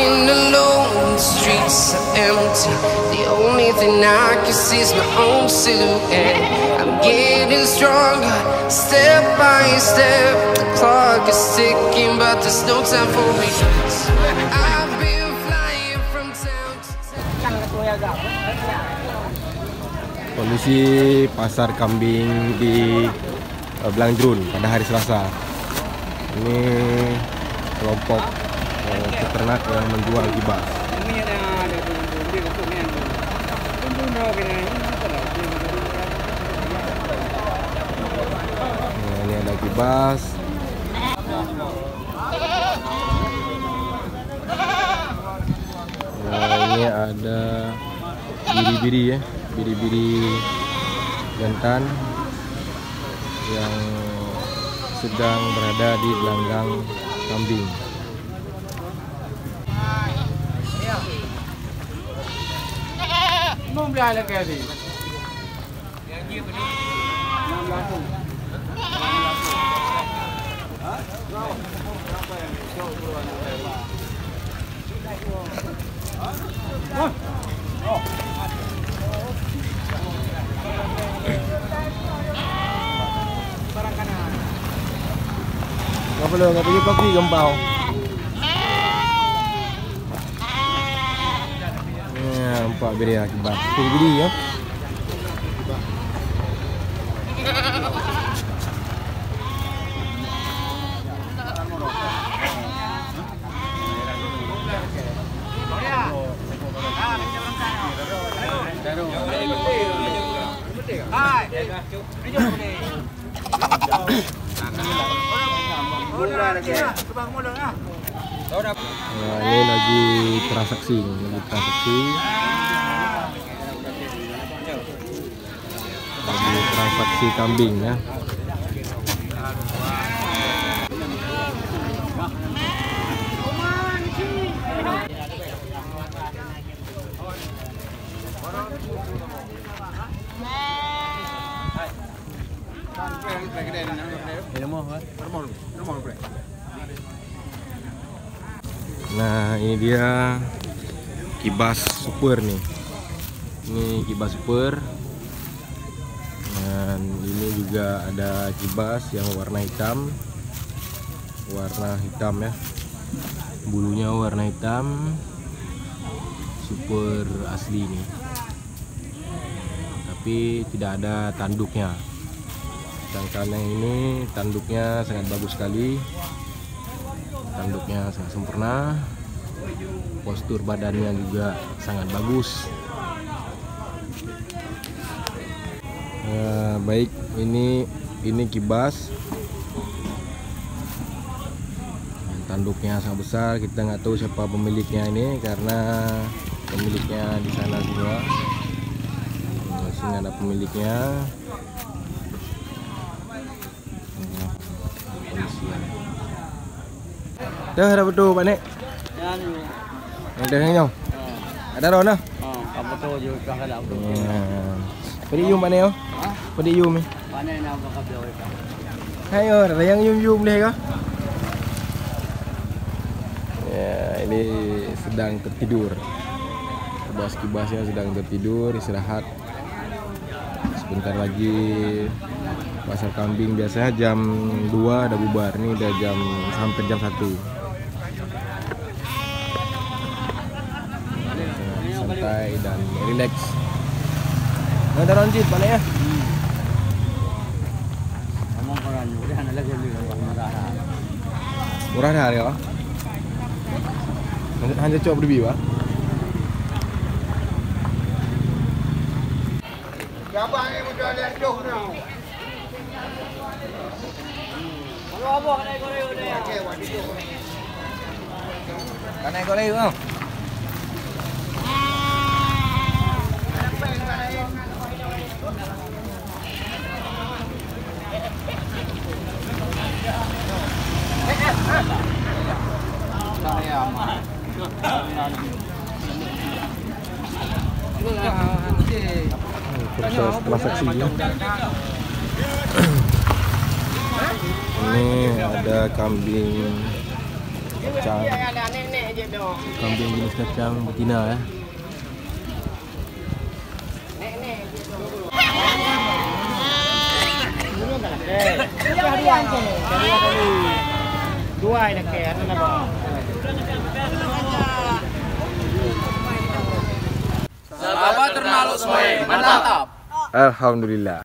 walking alone, the streets are empty. The only thing I can see is my own silhouette. I'm getting stronger, step by step. The clock is ticking, but there's no time for me. I've been flying from town to town. Kondisi pasar kambing di Blangrun pada hari Selasa. Ini kelompok peternak yang menjual kibas. Nah, ini ada kibas. Nah, ini ada biri-biri ya, biri-biri jantan yang sedang berada di gelanggang kambing. Apa lo? Nggak pergi kopi gempau. Ya, nampak beri akibat. Beri ya. Nah, ini lagi transaksi, lagi transaksi kambing ya. Nah, ini dia kibas super nih. Ini kibas super. Dan ini juga ada kibas yang warna hitam. Warna hitam ya. Bulunya warna hitam. Super asli nih. Tapi tidak ada tanduknya. Sedangkan yang ini tanduknya sangat bagus sekali. Tanduknya sangat sempurna, postur badannya juga sangat bagus. Baik, ini kibas. Tanduknya sangat besar. Kita nggak tahu siapa pemiliknya ini karena pemiliknya di sana semua. Di sini ada pemiliknya. Dah ada betul Pak Nek. Yang dah nhau. Ada ron dah. Apa tu je kah ada betul. Padi yum Pak Nek oh. Padi yum ni. Pak Nek nak apa kau dah. Hai oh, ada yang yum deh kah? Ya, ini sedang tertidur. Kibas-kibasnya sedang tertidur, istirahat. Sebentar lagi pasar kambing biasanya jam 2 ada bubar. Ini udah sampai jam 1. Santai dan relax. Ada ronjit Pak Nek ya? Ngomong koran udah ana lagi murah. Murah dah ya. Hanya coba beli Pak. Siapa yang mudah lihat jauh now? Apa kena goreng udah ya? Kena goreng bang. Proses transaksinya. Ini ada kambing Kacang. Kambing jenis kacang betina ya. Dua ada kayak ada apa? Bapak termaluk semua. Mantap. Alhamdulillah.